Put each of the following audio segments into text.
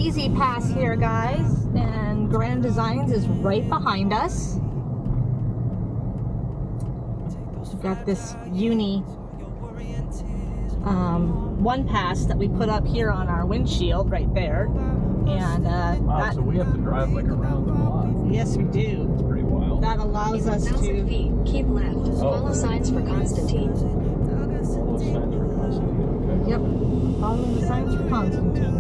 easy pass here, guys, and Grand Designs is right behind us. We've got this one pass that we put up here on our windshield right there, and wow, so we have to drive like around the block. Yes, we do. It's pretty wild. That allows us to keep left. Follow signs for Constantine. Follow signs for Constantine. Okay. Yep, following the signs for Constantine.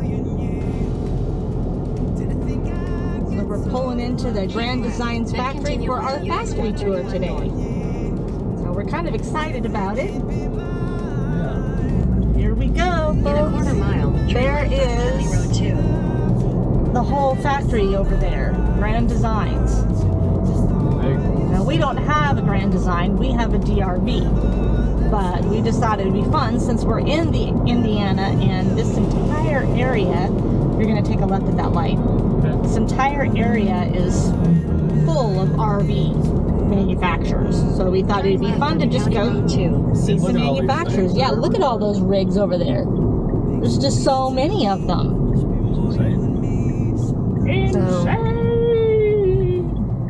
So we're pulling into the Grand Designs factory for our factory tour today. So we're kind of excited about it. Here we go, folks. In a quarter mile, there is Road 2. the whole factory over there, Grand Designs. Now, we don't have a Grand Design, we have a DRV. But we just thought it would be fun since we're in the Indiana, and this entire area, you're going to take a left at that light. This entire area is full of RV manufacturers. So we thought it'd be fun to just go see some manufacturers. Yeah, look at all those rigs over there. There's just so many of them. So,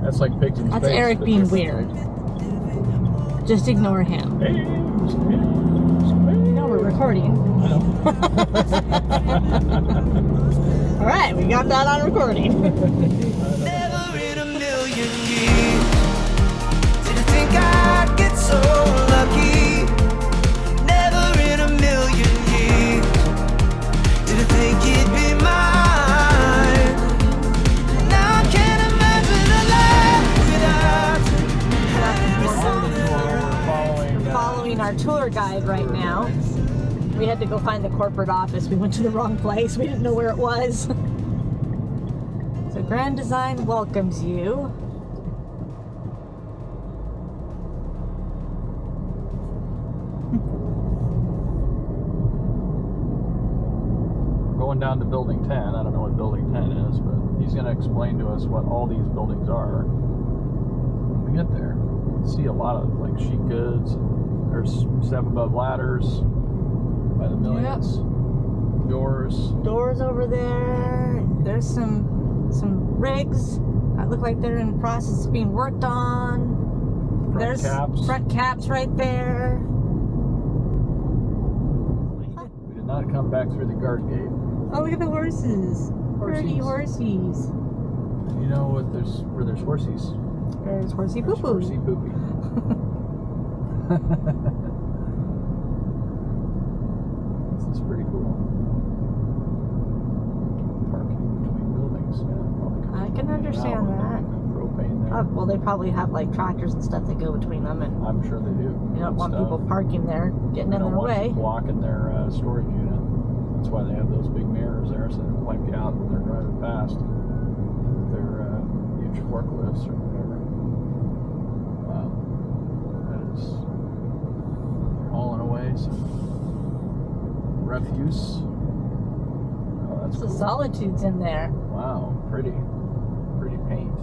that's like pigs in space. That's Eric being weird. Just ignore him. You know we're recording. I know. All right, we got that on recording. Never in a million years did I think I'd get so lucky. Never in a million years did I think it'd be mine. Now I can't imagine a life without. We're following our tour guide right now. We had to go find the corporate office. We went to the wrong place. We didn't know where it was. So Grand Design welcomes you. Going down to building 10. I don't know what building 10 is, but he's going to explain to us what all these buildings are when we get there. You can see a lot of like sheet goods. There's step above ladders by the millions. Yep. Doors over there. There's some rigs that look like they're in the process of being worked on. There's front caps right there. We did not come back through the guard gate. Oh, look at the horses. Pretty horsies. You know what? Where there's horsies. There's horsey poo poo. Horsey poopy. This is pretty cool. Parking between buildings. Yeah, I can understand that. Propane there. Well, they probably have like tractors and stuff that go between them, and I'm sure they do. you don't want people parking there, getting in their way. Blocking their storage unit. That's why they have those big mirrors there, so they don't wipe you out when they're driving past. Their huge forklifts or whatever. Wow. That is hauling away some refuse. Oh, that's So cool. Solitude's in there. Wow, pretty paint.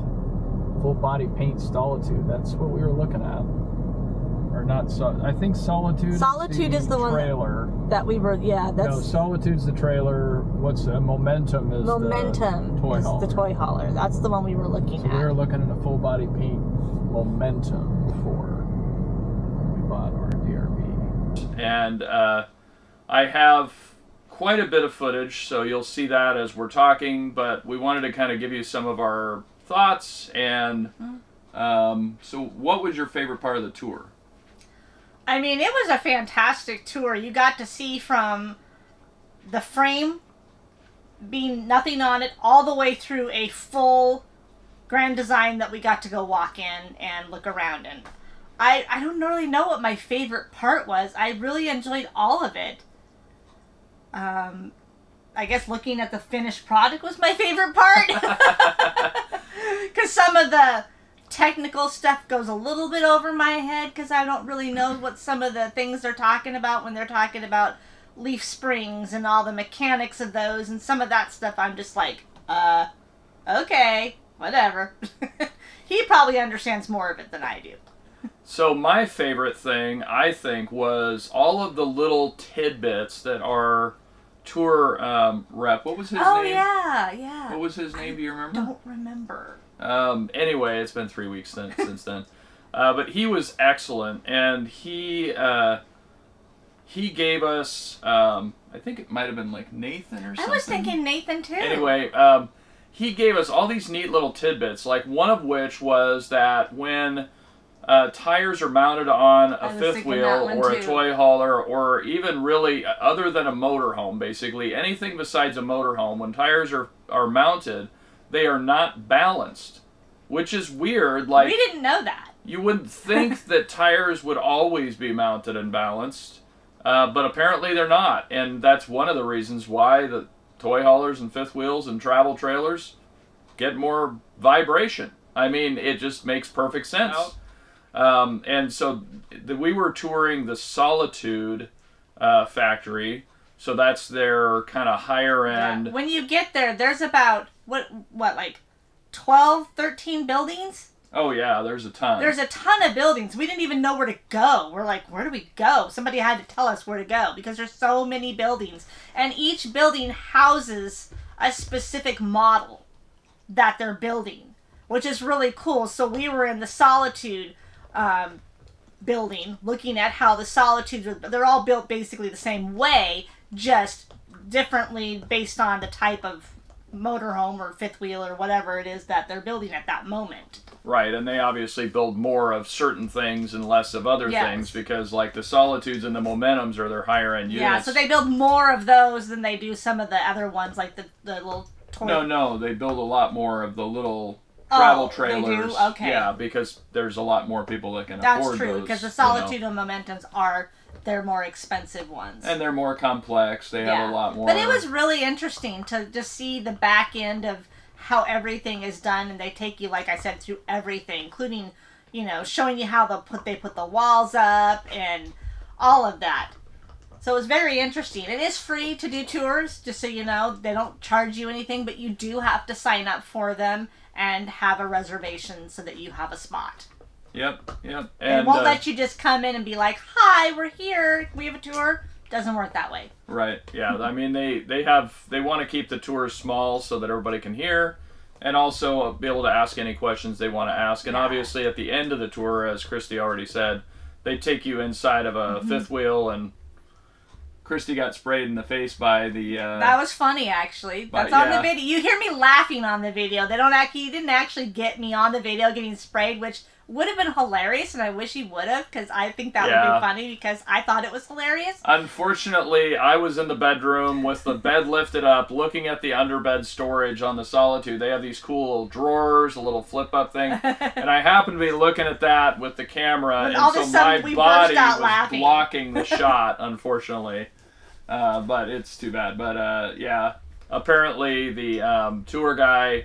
Full body paint Solitude. That's what we were looking at. Or not, I think Solitude is the one trailer. That we were, yeah, that's... No, Solitude's the trailer. What's Momentum is the toy hauler. The toy hauler. That's the one we were looking at. We were looking at a full body paint Momentum before we bought our DRV. And I have quite a bit of footage, so you'll see that as we're talking, but we wanted to kind of give you some of our thoughts. And so what was your favorite part of the tour? I mean, it was a fantastic tour. You got to see from the frame being nothing on it all the way through a full Grand Design that we got to go walk in and look around in. I don't really know what my favorite part was. I really enjoyed all of it. I guess looking at the finished product was my favorite part. Because some of the technical stuff goes a little bit over my head because I don't really know what some of the things they're talking about when they're talking about leaf springs and all the mechanics of those, and some of that stuff I'm just like, okay, whatever. He probably understands more of it than I do. So my favorite thing, I think, was all of the little tidbits that are tour rep. What was his Oh name? yeah. What was his name? Do you remember? Don't remember. Anyway, it's been 3 weeks since then. But he was excellent, and he gave us, I think it might have been like Nathan or something. I was thinking Nathan too. Anyway, he gave us all these neat little tidbits, like one of which was that when tires are mounted on a fifth thinking wheel that one or a too. toy hauler, or even really other than a motorhome, basically anything besides a motorhome, when tires are mounted, they are not balanced, which is weird. Like, we didn't know that. you would think that tires would always be mounted and balanced, but apparently they're not, and that's one of the reasons why the toy haulers and fifth wheels and travel trailers get more vibration. I mean, it just makes perfect sense. And so we were touring the Solitude factory, so that's their kind of higher end. Yeah. When you get there, there's about what like 12, 13 buildings. Oh yeah, there's a ton. There's a ton of buildings. We didn't even know where to go. We're like, where do we go? Somebody had to tell us where to go because there's so many buildings. And each building houses a specific model that they're building, which is really cool. So we were in the Solitude building looking at how the Solitudes, they're all built basically the same way, just differently based on the type of motorhome or fifth wheel or whatever it is that they're building at that moment. Right, and they obviously build more of certain things and less of other things because, like, the Solitudes and the Momentums are their higher end units. Yeah, so they build more of those than they do some of the other ones, like the little toy. No, they build a lot more of the little travel trailers. They do? Okay. Yeah, because there's a lot more people that can That's afford true, those. because the Solitude and Momentums they're more expensive ones. And they're more complex. They have a lot more. But it was really interesting to just see the back end of how everything is done, and they take you, like I said, through everything, including, showing you how they put the walls up and all of that. So it was very interesting. It is free to do tours, just so you know. They don't charge you anything, but you do have to sign up for them and have a reservation so that you have a spot. Yep. And won't let you just come in and be like, hi, we're here, we have a tour. Doesn't work that way. Right, yeah. I mean, they want to keep the tours small so that everybody can hear, and also be able to ask any questions they want to ask. And obviously at the end of the tour, as Christy already said, they take you inside of a fifth wheel, and Christy got sprayed in the face by the... that was funny, actually. That's on the video. You hear me laughing on the video. You didn't actually get me on the video getting sprayed, which would have been hilarious, and I wish he would have, because I think that would be funny, because I thought it was hilarious. Unfortunately, I was in the bedroom with the bed lifted up, looking at the underbed storage on the Solitude. They have these cool drawers, a little flip-up thing, and I happened to be looking at that with the camera, and so my body was blocking the shot, unfortunately. But it's too bad. But apparently the tour guy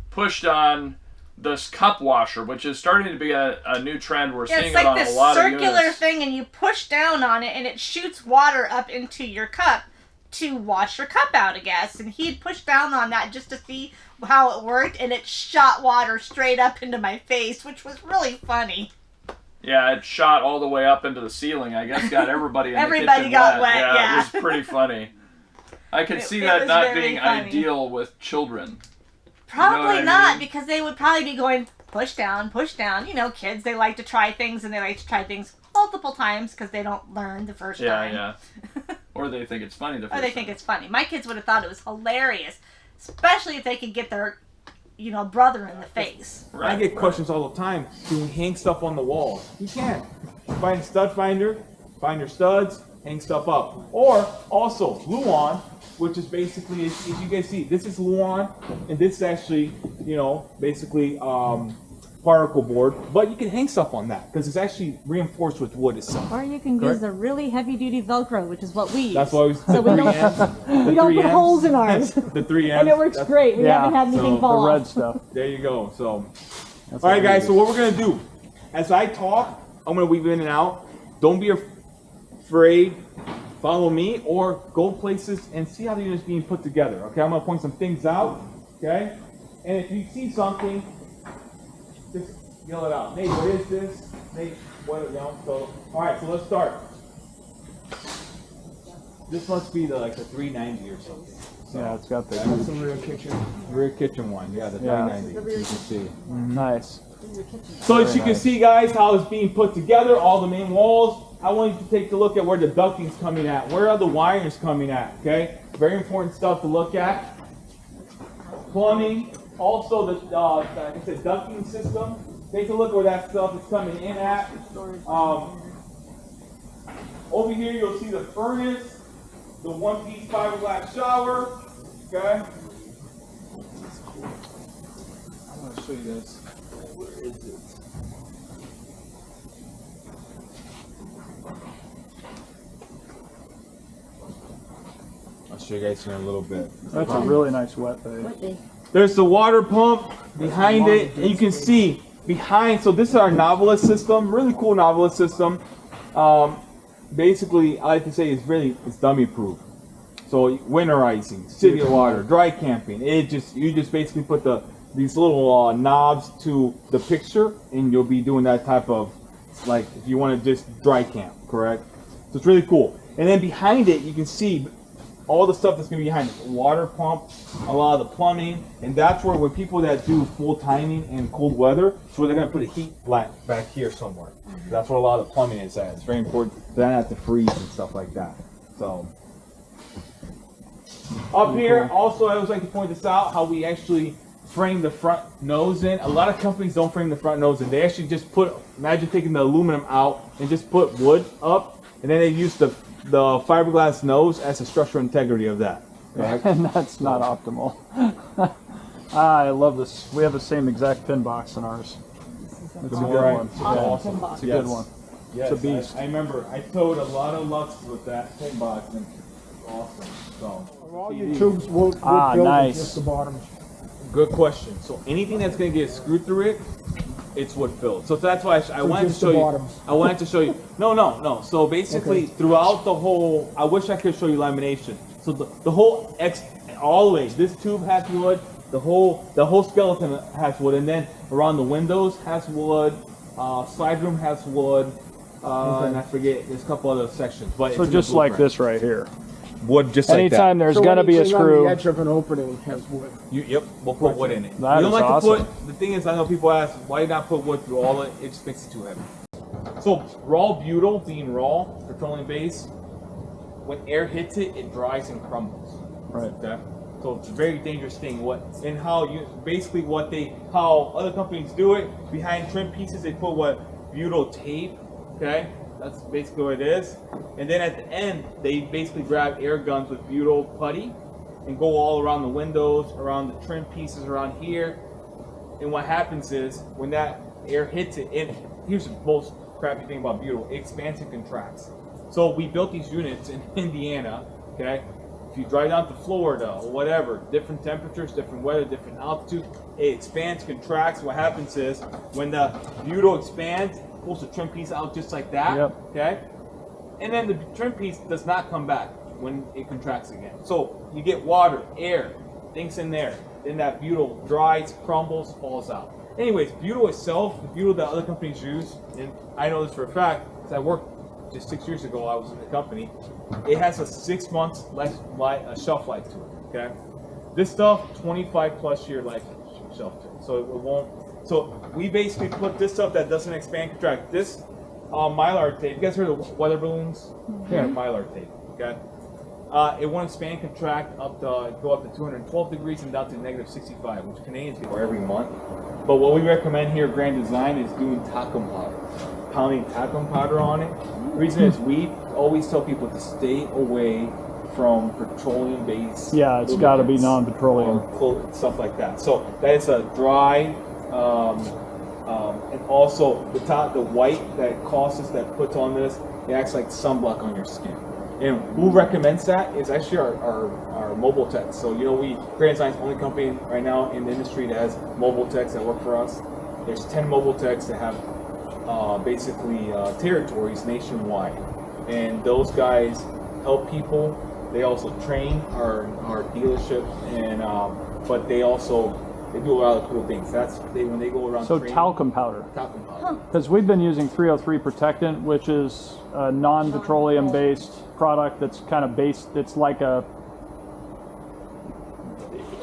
pushed on this cup washer, which is starting to be a new trend. We're seeing it on a lot of units. It's like this circular thing, and you push down on it, and it shoots water up into your cup to wash your cup out, I guess. And he'd pushed down on that just to see how it worked, and it shot water straight up into my face, which was really funny. Yeah, it shot all the way up into the ceiling. I guess got everybody in the kitchen Everybody got wet, yeah. It was pretty funny. I could see that not being ideal with children. Probably not, because they would probably be going, push down, push down. Kids, they like to try things, and they like to try things multiple times because they don't learn the first time. Yeah. Or they think it's funny the first time. Or they think it's funny. My kids would have thought it was hilarious, especially if they could get their, brother in the face. Right, I get questions all the time. Do we hang stuff on the walls? You can. Find a stud finder, find your studs, hang stuff up. Or also Luan, which is basically, as you guys see, this is Luan, and this is actually, basically particle board. But you can hang stuff on that because it's actually reinforced with wood itself. Or you can use the really heavy-duty Velcro, which is what we use. That's why we don't put holes in ours. The 3 ends. And it works great. We haven't had anything fall the off. red stuff. There you go. So, all right, guys. So what we're gonna do, as I talk, I'm gonna weave in and out. Don't be afraid. Follow me or go places and see how the unit's being put together. Okay, I'm gonna point some things out. Okay, and if you see something, just yell it out. Nate, what is this? Nate, what? So, all right. So let's start. This must be the 390 or something. So, Yeah, it's got the that's the rear kitchen one. Yeah, the 390. You can see. nice. So as you can see, guys, how it's being put together, all the main walls. I want you to take a look at where the ducting's coming at. Where are the wires coming at? Okay, very important stuff to look at. Plumbing, also the like I said, ducting system. Take a look where that stuff is coming in at. Over here, you'll see the furnace, the one-piece fiberglass shower. Okay. I want to show you this. Where is it? I'll show you guys in a little bit. That's a really nice wet bay. There's the water pump behind it, and you can see behind. So this is our novelist system, really cool novelist system. Basically, I like to say it's dummy proof. So winterizing, city water, dry camping. You just basically put these little knobs to the picture, and you'll be doing that type of, like, if you want to just dry camp, correct? So it's really cool. And then behind it, you can see all the stuff that's going to be behind it. Water pump, a lot of the plumbing, and that's where people that do full timing in cold weather, so they're going to put a heat lamp back here somewhere. That's where a lot of the plumbing is at. It's very important. They don't have to freeze and stuff like that. So up here, also, I always like to point this out, how we actually frame the front nose in. A lot of companies don't frame the front nose in. They actually just imagine taking the aluminum out and just put wood up, and then they use the fiberglass nose as the structural integrity of that. Right? And that's not optimal. I love this. We have the same exact pin box in ours. It's a good one. It's awesome. It's a good one. Yes, It's a beast. I remember I towed a lot of Lux with that pin box, and it's awesome. So All your tubes wood Ah, built, nice. just the bottoms. good question. So anything that's going to get screwed through it, it's wood filled. So that's why I wanted to just show the you. bottoms. I wanted to show you. No. So basically, throughout the whole, I wish I could show you lamination. So the whole all the way. This tube has wood. The whole skeleton has wood, and then around the windows has wood. Side room has wood. And I forget, there's a couple other sections. But So it's in the just like blueprint. this right here. Wood, just like Anytime that. there's gonna be a anything on screw. the edge of an opening has wood. Yep, we'll put wood in it. That We don't is like awesome. to put. The thing is, I know people ask, why not put wood through all it? It just makes it too heavy. So raw butyl, being raw, petroleum base, when air hits it, it dries and crumbles. Right. Okay. So it's a very dangerous thing. How other companies do it, behind trim pieces they put butyl tape. Okay, that's basically what it is. And then at the end, they basically grab air guns with butyl putty and go all around the windows, around the trim pieces, around here. And what happens is when that air hits it, here's the most crappy thing about butyl: it expands and contracts. So we built these units in Indiana. Okay. If you drive down to Florida or whatever, different temperatures, different weather, different altitude, it expands, contracts. What happens is when the butyl expands, it pulls the trim piece out just like that. Yep. Okay? And then the trim piece does not come back when it contracts again. So you get water, air, things in there. Then that butyl dries, crumbles, falls out. Anyways, butyl itself, the butyl that other companies use, and I know this for a fact, because I worked just 6 years ago, I was in the company. It has a 6 months shelf life to it. Okay, this stuff 25 plus year life shelf to it, so it won't. So we basically put this stuff that doesn't expand, contract. This mylar tape. You guys heard of weather balloons? Yeah, mylar tape. Okay, it won't expand, contract go up to 212 degrees and down to negative 65, which Canadians get every month. But what we recommend here at Grand Design is doing talcum powder. Pounding talcum powder on it. The reason is we always tell people to stay away from petroleum-based. Yeah, it's got to be lubricants non-petroleum. or stuff like that. So that is a dry, and also the white that causes that puts on this, it acts like sunblock on your skin. And who recommends that is actually our mobile techs. So Grand Design's the only company right now in the industry that has mobile techs that work for us. There's 10 mobile techs that have basically territories nationwide, and those guys help people. They also train our dealership, and but they also They do a lot of cool things. When they go around. So training, talcum powder. talcum powder. Because we've been using 303 protectant, which is a non-petroleum based product that's kind of based. It's like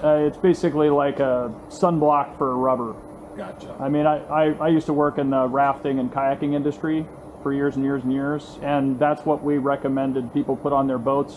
it's basically like a sunblock for rubber. Gotcha. I mean, I used to work in the rafting and kayaking industry for years and years and years, and that's what we recommended people put on their boats.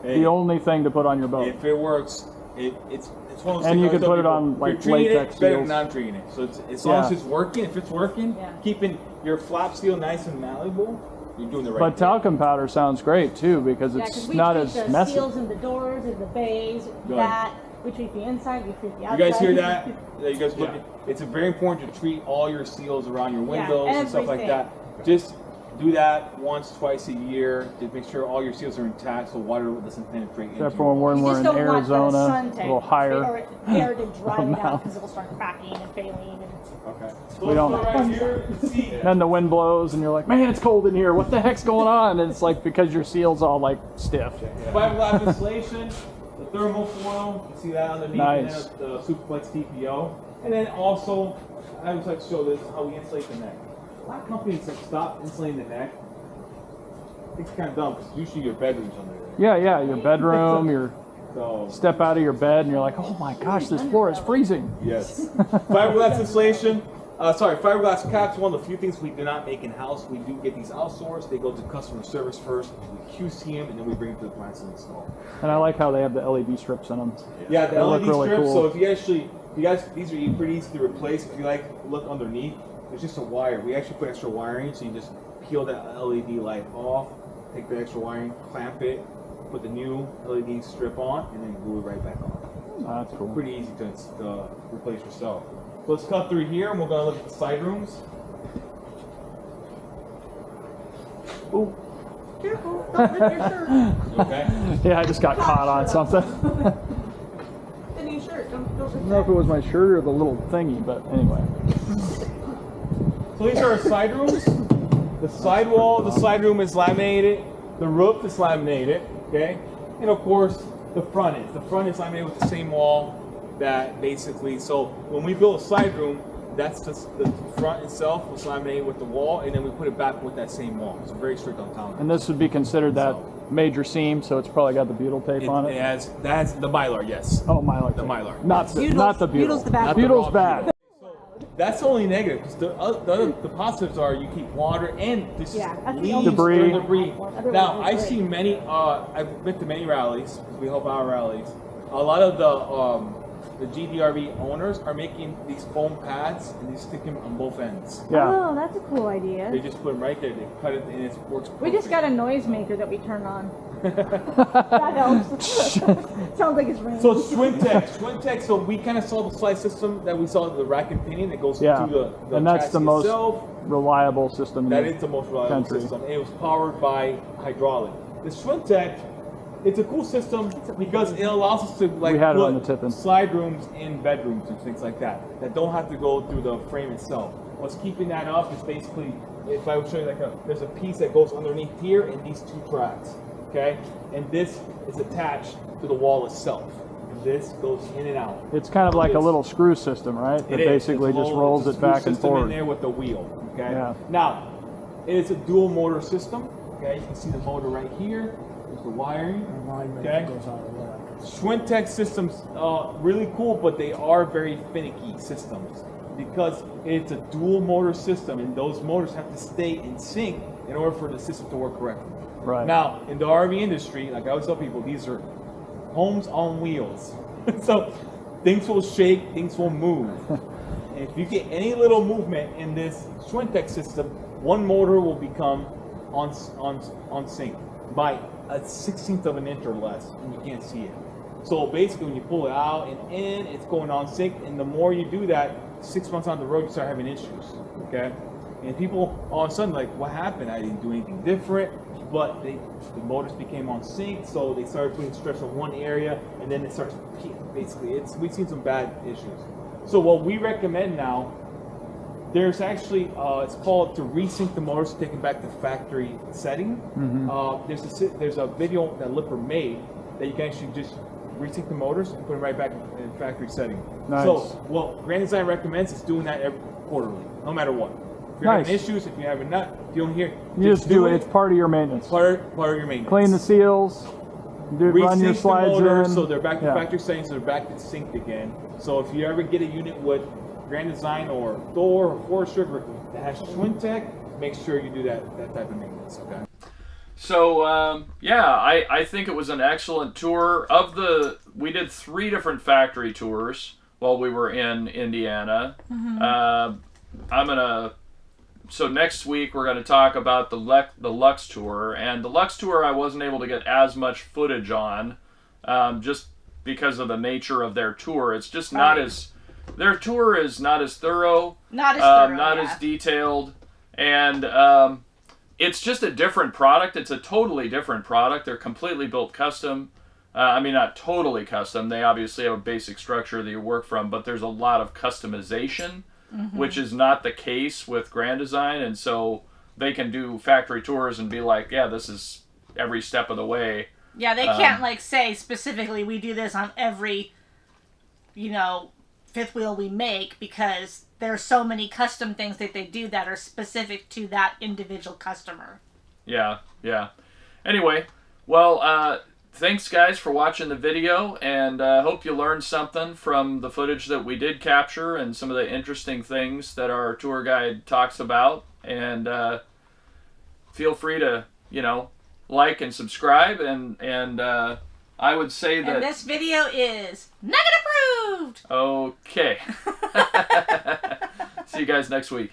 Hey, The only thing to put on your boat. if it works, it's one of those And things you I can tell put it people, on, if like, you're treating latex it, better than seals. not treating it. So as long as Yeah. it's working, if it's working, Yeah. keeping your flap seal nice and malleable, you're doing the right But thing. talcum powder sounds great too because Yeah, it's 'cause we not treat as the messy. seals in the doors, in the bays, Good. that. We treat the inside, we treat the You outside. guys hear that? Yeah, you guys look. Yeah. It's very important to treat all your seals around your Yeah, windows and stuff like everything. that. Just do that once, twice a year to make sure all your seals are intact, so water doesn't penetrate into Except for when You we're just in don't want the Arizona, sun a to little higher. or air to dry it out amount. because it'll start cracking and failing. And Okay. We So don't- let's go right here and see. Then the wind blows and you're like, man, it's cold in here. What the heck's going on? And it's like because your seal's all like stiff. Fiberglass insulation, the thermal foil, you can see that underneath, Nice. and then the Superflex TPO. And then also, I always like to show this, how we insulate the neck. A lot of companies have stopped insulating the neck. I think it's kind of dumb, because usually your bedroom's under there. Yeah, your bedroom, your So, step out of your bed and you're like, oh my gosh, this floor is freezing. yes. Fiberglass insulation, fiberglass caps, one of the few things we do not make in-house. We do get these outsourced. They go to customer service first, we QC them, and then we bring them to the plants and install. And I like how they have the LED strips in them. Yeah, the They look LED really strips. cool. So if you guys, these are pretty easy to replace. If you like, look underneath. There's just a wire. We actually put extra wiring, so you just peel that LED light off, take the extra wiring, clamp it, put the new LED strip on, and then glue it right back on. Oh, that's cool. Pretty easy to replace yourself. So let's cut through here, and we're gonna look at the side rooms. Ooh. careful, don't rip your shirt. Okay. Yeah, I just got caught on something. The new shirt, don't I rip don't know if it was my shirt or the little thingy, but anyway. So these are our side rooms. The side wall, the side room is laminated. The roof is laminated, okay? And of course, the front is. The front is laminated with the same wall that basically, so when we build a side room, that's just the front itself was laminated with the wall, and then we put it back with that same wall. It's very strict on tolerance. And this would be considered that major seam, so it's probably got the butyl tape on it. That's the Mylar, yes. Oh, Mylar. The tape. Mylar. Not the Butyl's- not the butyl. butyl's the bad Not the Butyl's raw bad. That's the only negative, because the positives are you keep water and this Yeah, that's the leaves only Debris. or debris. Otherwise Now it's I've great. seen many. I've been to many rallies because we help our rallies. A lot of the GDRV owners are making these foam pads and they stick them on both ends. Yeah. Oh, that's a cool They idea. just put them right there. They cut it and it works. We just got a noisemaker that we turn on. That helps. Sounds like it's raining. So Swintex. So we kind of saw the slide system that we saw the rack and pinion that goes Yeah. to the And that's the chassis most itself. reliable system. in That is the most reliable country. system. It was powered by hydraulic. The Swintech, it's a cool system because it allows us to like We had it put on the Tiffin. slide rooms in bedrooms and things like that that don't have to go through the frame itself. What's keeping that up is basically, if I would show you there's a piece that goes underneath here and these two tracks, okay? And this is attached to the wall itself. And this goes in and out. It's kind of like a It's- little screw system, right? That It is. basically It's a just whole- rolls it's a it back screw and system forward. in there with the wheel. Okay. Yeah. Now, it's a dual motor system. Okay. You can see the motor right here. There's the wiring. Okay. Swintex systems, really cool, but they are very finicky systems because it's a dual motor system, and those motors have to stay in sync in order for the system to work correctly. Right. Now, in the RV industry, like I always tell people, these are homes on wheels. So things will shake, things will move. And if you get any little movement in this Swintex system, one motor will become on sync by a 1/16 of an inch or less, and you can't see it. So basically, when you pull it out and in, it's going on sync, and the more you do that, 6 months on the road, you start having issues. Okay, and people all of a sudden like, what happened? I didn't do anything different, but the motors became on sync, so they started putting stress on one area, and then it starts basically. We've seen some bad issues. So what we recommend now, there's actually it's called to resync the motors, take it back to factory setting. There's a video that Lipper made that you can actually just retake the motors and put them right back in factory setting. Nice. So, what Grand Design recommends is doing that every quarterly, no matter what. If you're Nice. having issues, if you have a nut, if you don't hear, You just do it. It's part of your maintenance. Part of your maintenance. Clean the seals. Run your Resync slides the motor, in. so they're back to Yeah. factory settings, so they're back to sync again. So if you ever get a unit with Grand Design or Thor or Forester that has Twin Tech, make sure you do that type of maintenance. Okay. So yeah, I think it was an excellent tour. We did 3 different factory tours while we were in Indiana. So next week we're gonna talk about the Lux tour, and the Lux tour I wasn't able to get as much footage on, just because of the nature of their tour. It's just not as their tour is not as thorough, not as detailed, and it's just a different product. It's a totally different product. They're completely built custom. I mean, not totally custom. They obviously have a basic structure that you work from, but there's a lot of customization, which is not the case with Grand Design. And so they can do factory tours and be like, yeah, this is every step of the way. Yeah, they can't like say specifically we do this on every, fifth wheel we make, because there's so many custom things that they do that are specific to that individual customer. Yeah. Anyway, well, thanks guys for watching the video, and hope you learned something from the footage that we did capture and some of the interesting things that our tour guide talks about. And feel free to, like and subscribe, and I would say that... And this video is nugget approved! Okay. See you guys next week.